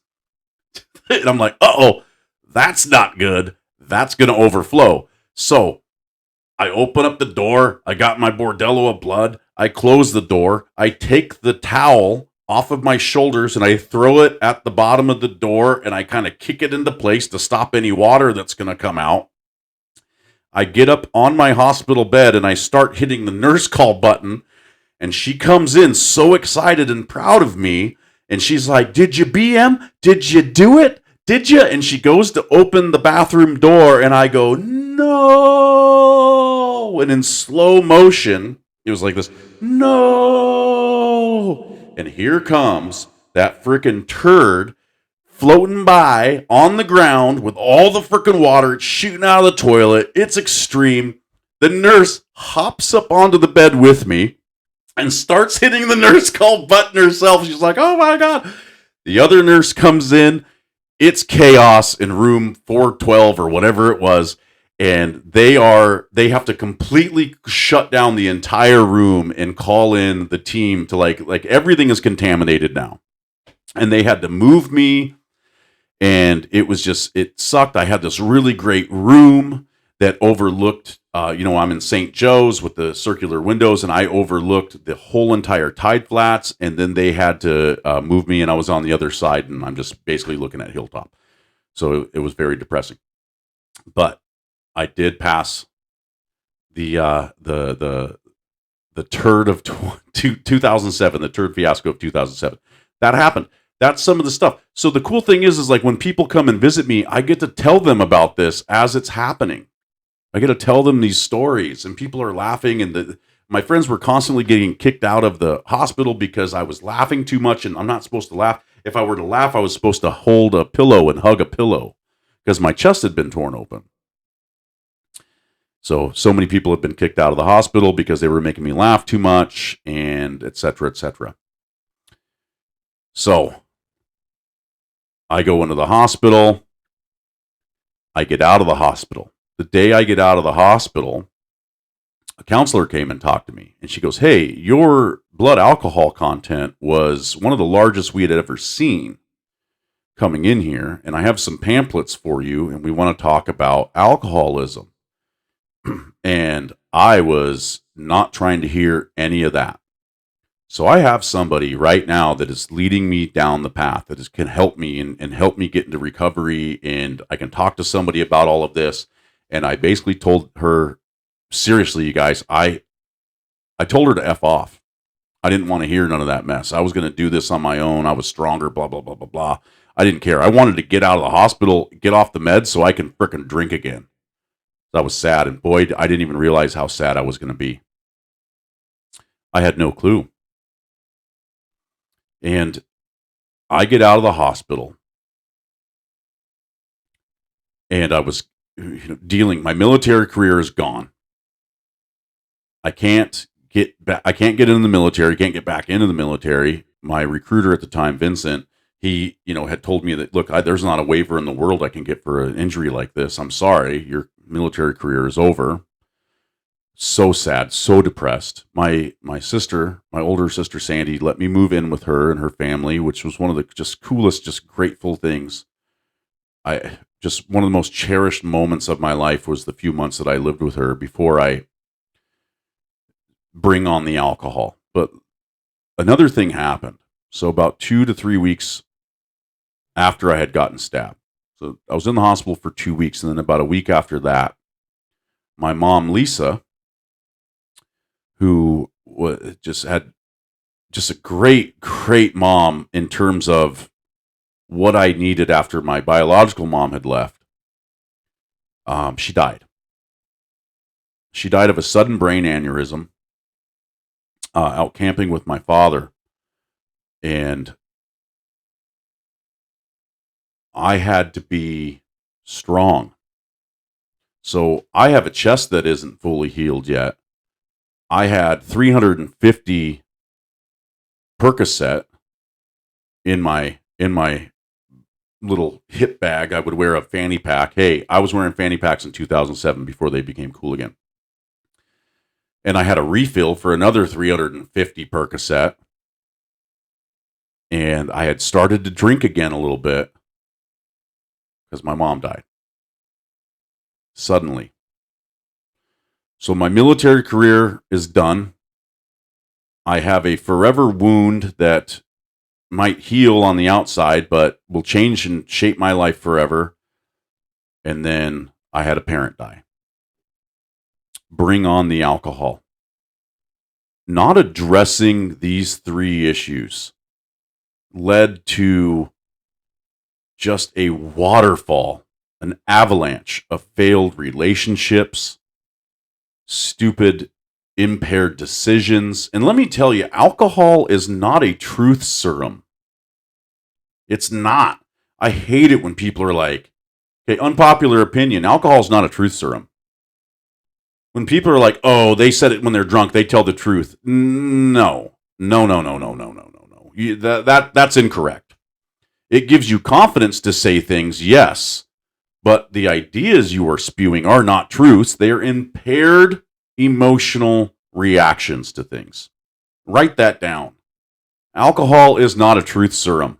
And I'm like, uh-oh, that's not good. That's gonna overflow. So I open up the door. I got my bordello of blood. I close the door. I take the towel off of my shoulders and I throw it at the bottom of the door and I kind of kick it into place to stop any water that's going to come out. I get up on my hospital bed and I start hitting the nurse call button, and she comes in so excited and proud of me. And she's like, "Did you BM? Did you do it? Did you?" And she goes to open the bathroom door and I go, "No." And in slow motion, it was like this, "No." And here comes that freaking turd floating by on the ground with all the freaking water. It's shooting out of the toilet. It's extreme. The nurse hops up onto the bed with me and starts hitting the nurse call button herself. She's like, "Oh my God." The other nurse comes in. It's chaos in room 412 or whatever it was. And they have to completely shut down the entire room and call in the team to like everything is contaminated now. And they had to move me. And it sucked. I had this really great room that overlooked, I'm in St. Joe's with the circular windows, and I overlooked the whole entire Tide Flats. And then they had to move me, and I was on the other side, and I'm just basically looking at Hilltop. So it was very depressing. But I did pass the turd of 2007, the turd fiasco of 2007. That happened. That's some of the stuff. So the cool thing is like when people come and visit me, I get to tell them about this as it's happening. I get to tell them these stories, and people are laughing. And my friends were constantly getting kicked out of the hospital because I was laughing too much, and I'm not supposed to laugh. If I were to laugh, I was supposed to hold a pillow and hug a pillow because my chest had been torn open. So many people have been kicked out of the hospital because they were making me laugh too much, and et cetera, et cetera. So I go into the hospital. I get out of the hospital. The day I get out of the hospital, a counselor came and talked to me, and she goes, "Hey, your blood alcohol content was one of the largest we had ever seen coming in here, and I have some pamphlets for you, and we want to talk about alcoholism." And I was not trying to hear any of that. So I have somebody right now that is leading me down the path that can help me and help me get into recovery. And I can talk to somebody about all of this. And I basically told her, seriously, you guys, I told her to F off. I didn't want to hear none of that mess. I was going to do this on my own. I was stronger, blah, blah, blah, blah, blah. I didn't care. I wanted to get out of the hospital, get off the meds so I can frickin' drink again. I was sad, and boy, I didn't even realize how sad I was going to be. I had no clue. And I get out of the hospital, and I was dealing. My military career is gone. I can't get back. I can't get into the military. Can't get back into the military. My recruiter at the time, Vincent, he had told me that, look, there's not a waiver in the world I can get for an injury like this. I'm sorry, your military career is over. So sad, so depressed. My sister, my older sister Sandy, let me move in with her and her family, which was one of the just coolest, just grateful things. One of the most cherished moments of my life was the few months that I lived with her before I bring on the alcohol. But another thing happened. So about 2 to 3 weeks after I had gotten stabbed. So I was in the hospital for 2 weeks, and then about a week after that, my mom, Lisa, who had just a great, great mom in terms of what I needed after my biological mom had left, she died. She died of a sudden brain aneurysm out camping with my father. And I had to be strong. So I have a chest that isn't fully healed yet. I had 350 Percocet in my little hip bag. I would wear a fanny pack. Hey, I was wearing fanny packs in 2007 before they became cool again. And I had a refill for another 350 Percocet. And I had started to drink again a little bit because my mom died suddenly. So my military career is done. I have a forever wound that might heal on the outside, but will change and shape my life forever. And then I had a parent die. Bring on the alcohol. Not addressing these three issues led to just a waterfall, an avalanche of failed relationships, stupid, impaired decisions. And let me tell you, alcohol is not a truth serum. It's not. I hate it when people are like, okay, unpopular opinion, alcohol is not a truth serum. When people are like, oh, they said it when they're drunk, they tell the truth. No. That's incorrect. It gives you confidence to say things, yes, but the ideas you are spewing are not truths. They are impaired emotional reactions to things. Write that down. Alcohol is not a truth serum.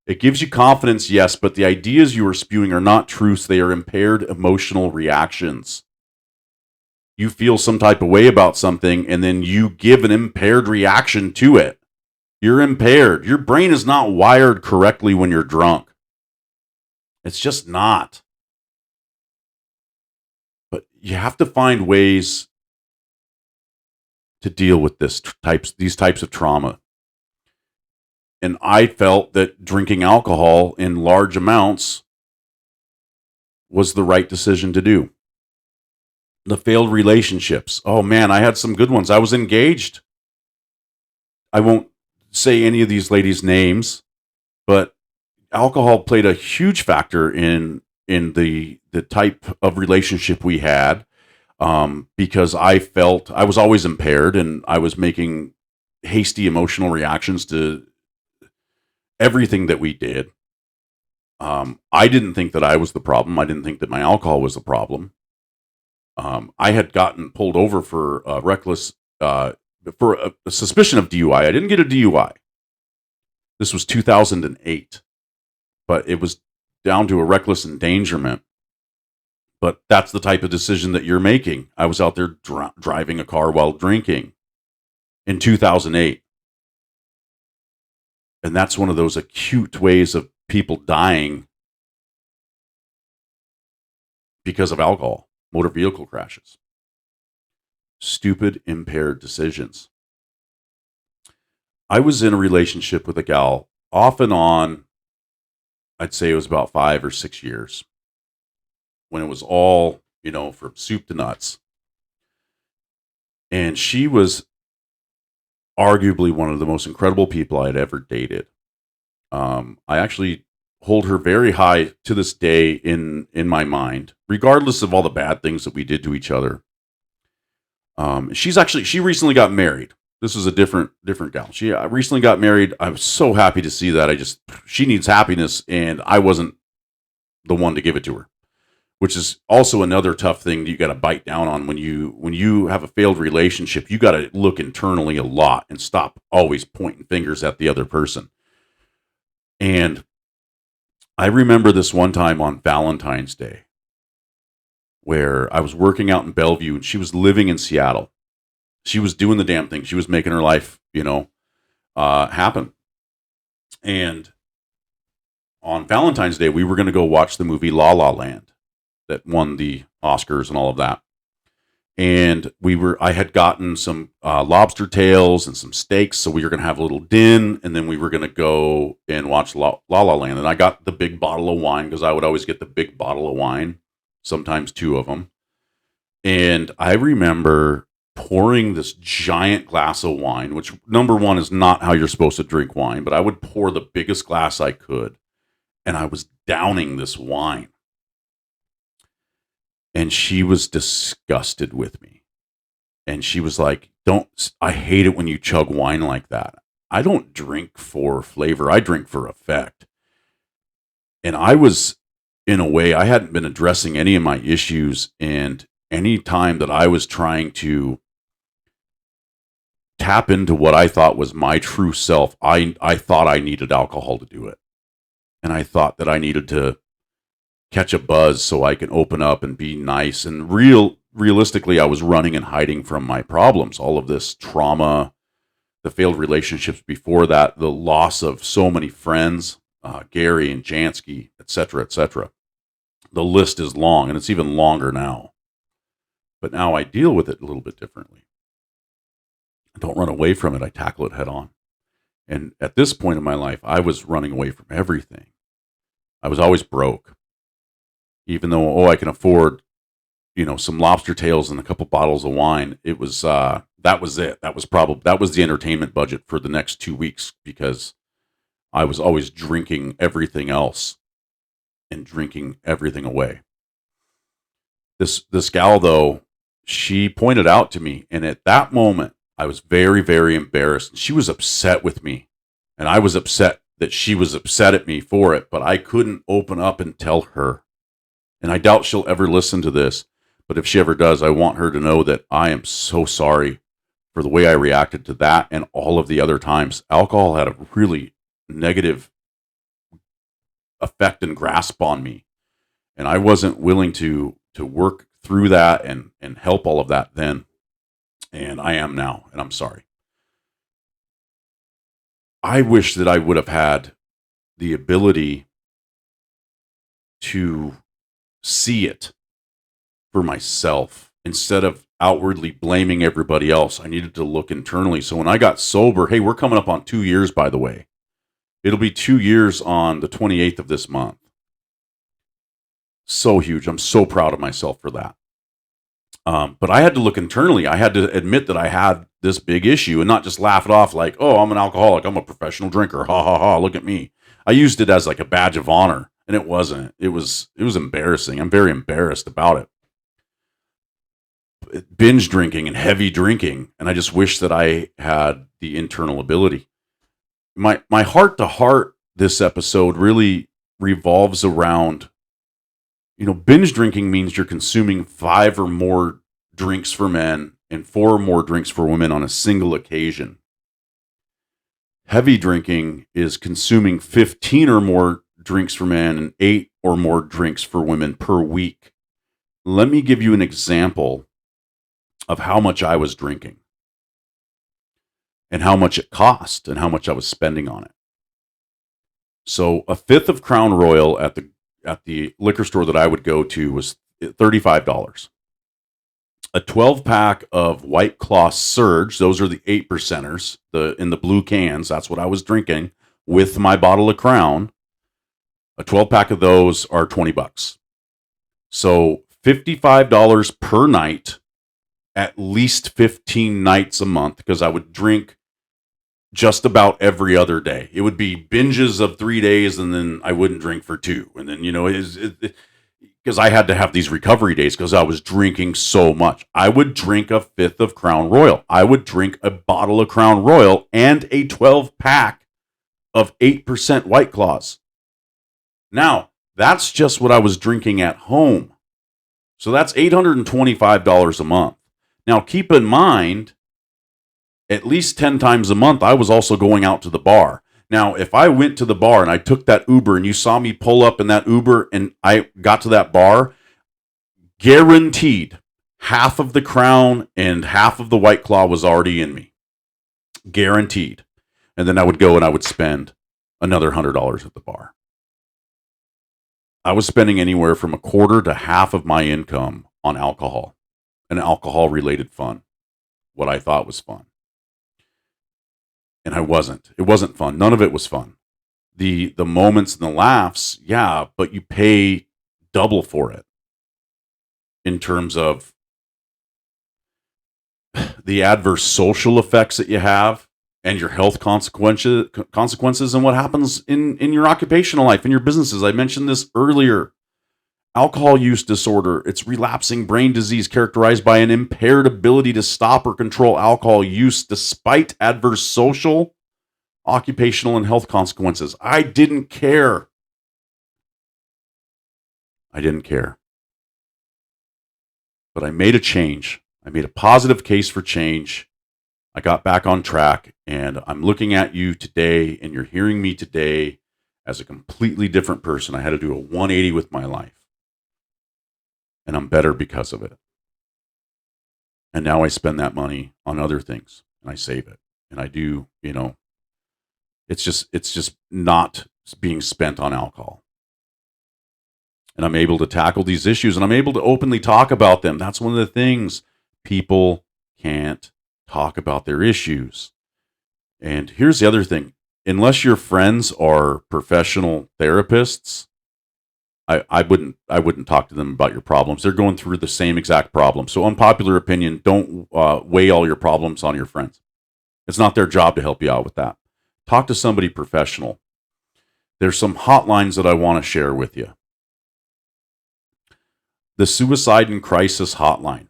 It gives you confidence, yes, but the ideas you are spewing are not truths. They are impaired emotional reactions. You feel some type of way about something, and then you give an impaired reaction to it. You're impaired. Your brain is not wired correctly when you're drunk. It's just not. But you have to find ways to deal with these types of trauma. And I felt that drinking alcohol in large amounts was the right decision to do. The failed relationships. Oh man, I had some good ones. I was engaged. I won't say any of these ladies' names, but alcohol played a huge factor in the type of relationship we had, because I felt I was always impaired and I was making hasty emotional reactions to everything that we did. I didn't think that I was the problem. I didn't think that my alcohol was the problem. I had gotten pulled over for reckless for a suspicion of DUI. I didn't get a DUI. This was 2008, but it was down to a reckless endangerment. But that's the type of decision that you're making. I was out there driving a car while drinking in 2008. And that's one of those acute ways of people dying because of alcohol, motor vehicle crashes. Stupid, impaired decisions. I was in a relationship with a gal off and on, I'd say it was about 5 or 6 years, when it was all, from soup to nuts. And she was arguably one of the most incredible people I had ever dated. I actually hold her very high to this day in my mind, regardless of all the bad things that we did to each other. She recently got married. This was a different gal. She recently got married. I was so happy to see that. She needs happiness, and I wasn't the one to give it to her, which is also another tough thing that you got to bite down on when you have a failed relationship. You got to look internally a lot and stop always pointing fingers at the other person. And I remember this one time on Valentine's Day where I was working out in Bellevue and she was living in Seattle. She was doing the damn thing. She was making her life, happen. And on Valentine's Day, we were going to go watch the movie La La Land that won the Oscars and all of that. And I had gotten some lobster tails and some steaks. So we were going to have a little din, and then we were going to go and watch La La Land. And I got the big bottle of wine because I would always get the big bottle of wine, sometimes 2 of them. And I remember pouring this giant glass of wine, which number one is not how you're supposed to drink wine, but I would pour the biggest glass I could. And I was downing this wine. And she was disgusted with me. And she was like, I hate it when you chug wine like that. I don't drink for flavor, I drink for effect. And I was, in a way, I hadn't been addressing any of my issues. And any time that I was trying to tap into what I thought was my true self, I thought I needed alcohol to do it. And I thought that I needed to catch a buzz so I can open up and be nice. And realistically, I was running and hiding from my problems, all of this trauma, the failed relationships before that, the loss of so many friends, Gary and Jansky, et cetera, et cetera. The list is long, and it's even longer now. But now I deal with it a little bit differently. I don't run away from it. I tackle it head on. And at this point in my life, I was running away from everything. I was always broke. Even though, I can afford, some lobster tails and a couple bottles of wine. It was, that was it. That was the entertainment budget for the next 2 weeks, because I was always drinking everything else and drinking everything away. This gal, though, she pointed out to me, and at that moment, I was very, very embarrassed. She was upset with me, and I was upset that she was upset at me for it, but I couldn't open up and tell her. And I doubt she'll ever listen to this, but if she ever does, I want her to know that I am so sorry for the way I reacted to that and all of the other times. Alcohol had a really negative effect and grasp on me, and I wasn't willing to work through that and help all of that then, and I am now, and I'm sorry. I wish that I would have had the ability to see it for myself instead of outwardly blaming everybody else. I needed to look internally. So when I got sober, hey, we're coming up on 2 years, by the way. It'll be 2 years on the 28th of this month. So huge. I'm so proud of myself for that. But I had to look internally. I had to admit that I had this big issue and not just laugh it off like, oh, I'm an alcoholic. I'm a professional drinker. Ha ha ha. Look at me. I used it as like a badge of honor, and it wasn't. It was embarrassing. I'm very embarrassed about it. Binge drinking and heavy drinking. And I just wish that I had the internal ability. My heart to heart this episode really revolves around, binge drinking means you're consuming 5 or more drinks for men and 4 or more drinks for women on a single occasion. Heavy drinking is consuming 15 or more drinks for men and 8 or more drinks for women per week. Let me give you an example of how much I was drinking and how much it cost and how much I was spending on it. So a fifth of Crown Royal at the liquor store that I would go to was $35. A 12-pack of White Claw Surge, those are the 8%ers, in the blue cans, that's what I was drinking with my bottle of Crown. A 12-pack of those are $20. So $55 per night, at least 15 nights a month, because I would drink just about every other day. It would be binges of 3 days, and then I wouldn't drink for 2. And then, because I had to have these recovery days because I was drinking so much. I would drink a fifth of Crown Royal. I would drink a bottle of Crown Royal and a 12-pack of 8% White Claws. Now, that's just what I was drinking at home. So that's $825 a month. Now, keep in mind, at least 10 times a month, I was also going out to the bar. Now, if I went to the bar and I took that Uber and you saw me pull up in that Uber and I got to that bar, guaranteed half of the Crown and half of the White Claw was already in me. Guaranteed. And then I would go and I would spend another $100 at the bar. I was spending anywhere from a quarter to half of my income on alcohol and alcohol-related fun, what I thought was fun. And I wasn't. It wasn't fun. None of it was fun. The moments and the laughs, yeah, but you pay double for it in terms of the adverse social effects that you have and your health consequences and what happens in your occupational life, in your businesses. I mentioned this earlier. Alcohol use disorder, it's relapsing brain disease characterized by an impaired ability to stop or control alcohol use despite adverse social, occupational, and health consequences. I didn't care. I didn't care. But I made a change. I made a positive case for change. I got back on track, and I'm looking at you today, and you're hearing me today as a completely different person. I had to do a 180 with my life. And I'm better because of it. And now I spend that money on other things and I save it. And I do, it's just not being spent on alcohol. And I'm able to tackle these issues and I'm able to openly talk about them. That's one of the things. People can't talk about their issues. And here's the other thing. Unless your friends are professional therapists, I wouldn't talk to them about your problems. They're going through the same exact problem. So unpopular opinion, don't weigh all your problems on your friends. It's not their job to help you out with that. Talk to somebody professional. There's some hotlines that I want to share with you. The Suicide and Crisis Hotline.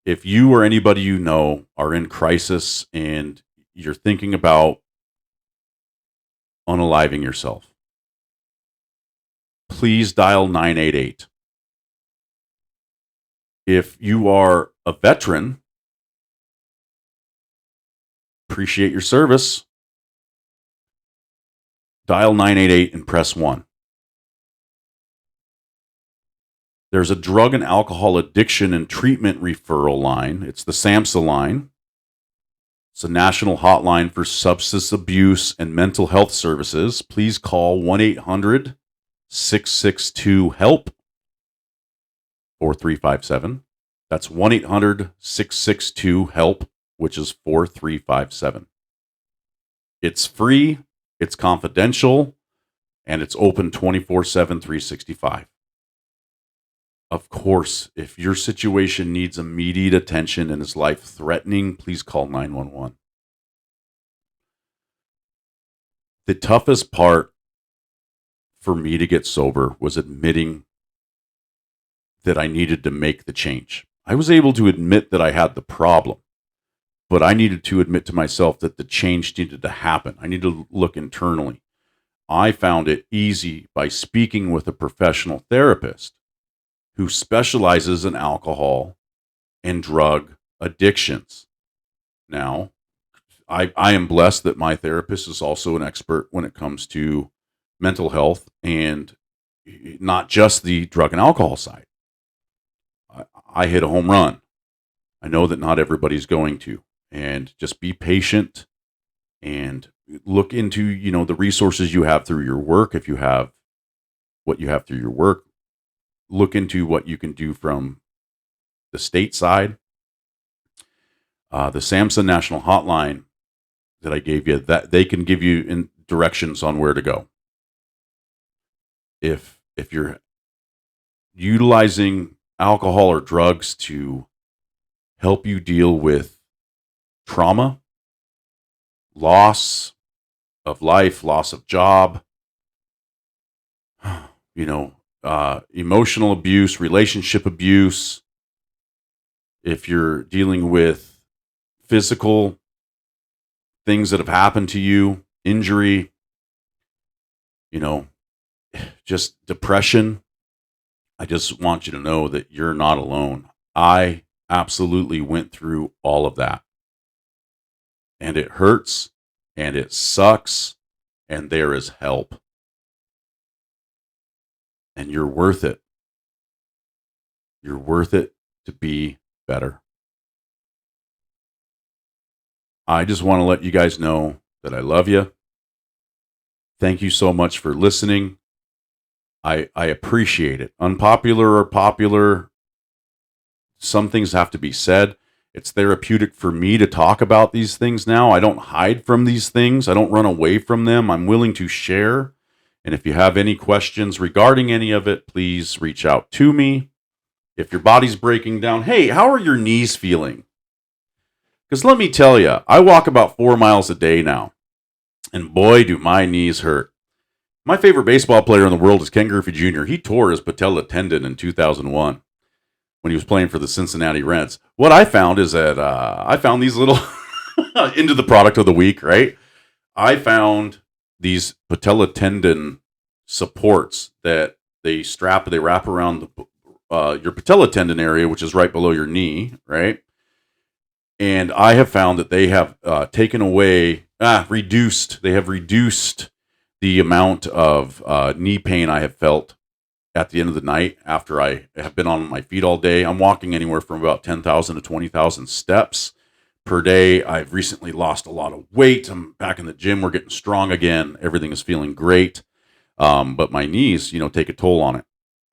If you or anybody you know are in crisis and you're thinking about unaliving yourself, please dial 988. If you are a veteran, appreciate your service, dial 988 and press 1. There's a drug and alcohol addiction and treatment referral line. It's the SAMHSA line. It's a national hotline for substance abuse and mental health services. Please call 1-800-662-HELP 4357. That's 1-800-662-HELP, which is 4357. It's free, it's confidential, and it's open 24/7, 365. Of course, if your situation needs immediate attention and is life-threatening, please call 911. The toughest part for me to get sober was admitting that I needed to make the change. I was able to admit that I had the problem, but I needed to admit to myself that the change needed to happen. I needed to look internally. I found it easy by speaking with a professional therapist who specializes in alcohol and drug addictions. Now, I am blessed that my therapist is also an expert when it comes to mental health and not just the drug and alcohol side. I hit a home run. I know that not everybody's going to. And just be patient and look into, the resources you have through your work. If you have what you have through your work, look into what you can do from the state side. The SAMHSA National Hotline that I gave you, that they can give you directions on where to go. If you're utilizing alcohol or drugs to help you deal with trauma, loss of life, loss of job, emotional abuse, relationship abuse, if you're dealing with physical things that have happened to you, injury, just depression, I just want you to know that you're not alone. I absolutely went through all of that. And it hurts, and it sucks, and there is help. And you're worth it. You're worth it to be better. I just want to let you guys know that I love you. Thank you so much for listening. I appreciate it. Unpopular or popular, some things have to be said. It's therapeutic for me to talk about these things now. I don't hide from these things. I don't run away from them. I'm willing to share. And if you have any questions regarding any of it, please reach out to me. If your body's breaking down, hey, how are your knees feeling? Because let me tell you, I walk about 4 miles a day now, and boy, do my knees hurt. My favorite baseball player in the world is Ken Griffey Jr. He tore his patella tendon in 2001 when he was playing for the Cincinnati Reds. What I found is that I found these little into the product of the week, right? I found these patella tendon supports that they wrap around your patella tendon area, which is right below your knee, right? And I have found that they have reduced the amount of knee pain I have felt at the end of the night after I have been on my feet all day. I'm walking anywhere from about 10,000 to 20,000 steps per day. I've recently lost a lot of weight. I'm back in the gym. We're getting strong again. Everything is feeling great. But my knees, take a toll on it.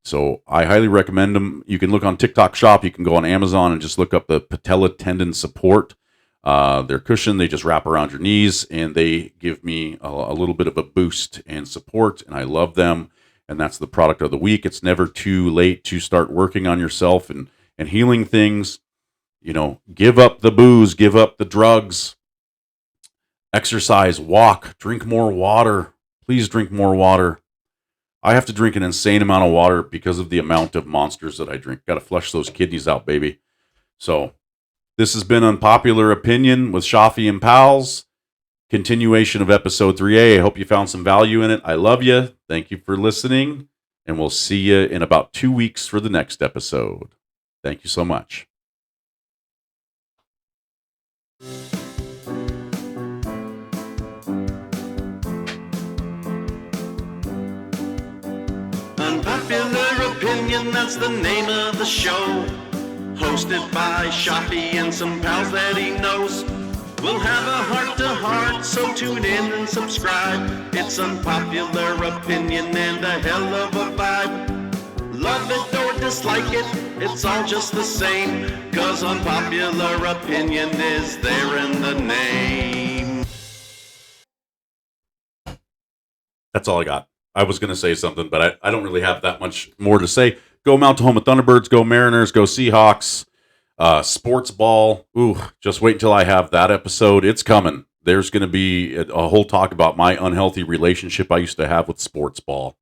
So I highly recommend them. You can look on TikTok Shop. You can go on Amazon and just look up the patella tendon support. They're cushioned. They just wrap around your knees, and they give me a little bit of a boost and support, and I love them. And that's the product of the week. It's never too late to start working on yourself and healing things. Give up the booze, give up the drugs, exercise, walk, drink more water. Please drink more water. I have to drink an insane amount of water because of the amount of monsters that I drink. Got to flush those kidneys out, baby. So this has been Unpopular Opinion with Schaafy and Pals. Continuation of episode 3A. I hope you found some value in it. I love you. Thank you for listening. And we'll see you in about 2 weeks for the next episode. Thank you so much. Unpopular Opinion, that's the name of the show. Hosted by Schaafy and some pals that he knows. We'll have a heart-to-heart, so tune in and subscribe. It's Unpopular Opinion and a hell of a vibe. Love it or dislike it, it's all just the same. 'Cause Unpopular Opinion is there in the name. That's all I got. I was going to say something, but I don't really have that much more to say. Go Mount Tahoma Thunderbirds, go Mariners, go Seahawks. Sports ball. Ooh, just wait until I have that episode. It's coming. There's going to be a whole talk about my unhealthy relationship I used to have with sports ball.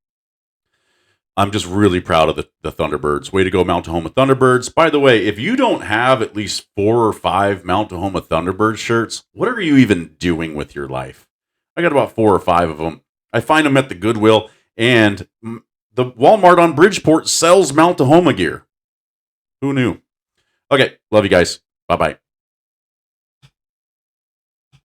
I'm just really proud of the Thunderbirds. Way to go, Mount Tahoma Thunderbirds. By the way, if you don't have at least 4 or 5 Mount Tahoma Thunderbirds shirts, what are you even doing with your life? I got about 4 or 5 of them. I find them at the Goodwill, and the Walmart on Bridgeport sells Mount Tahoma gear. Who knew? Okay, love you guys. Bye-bye.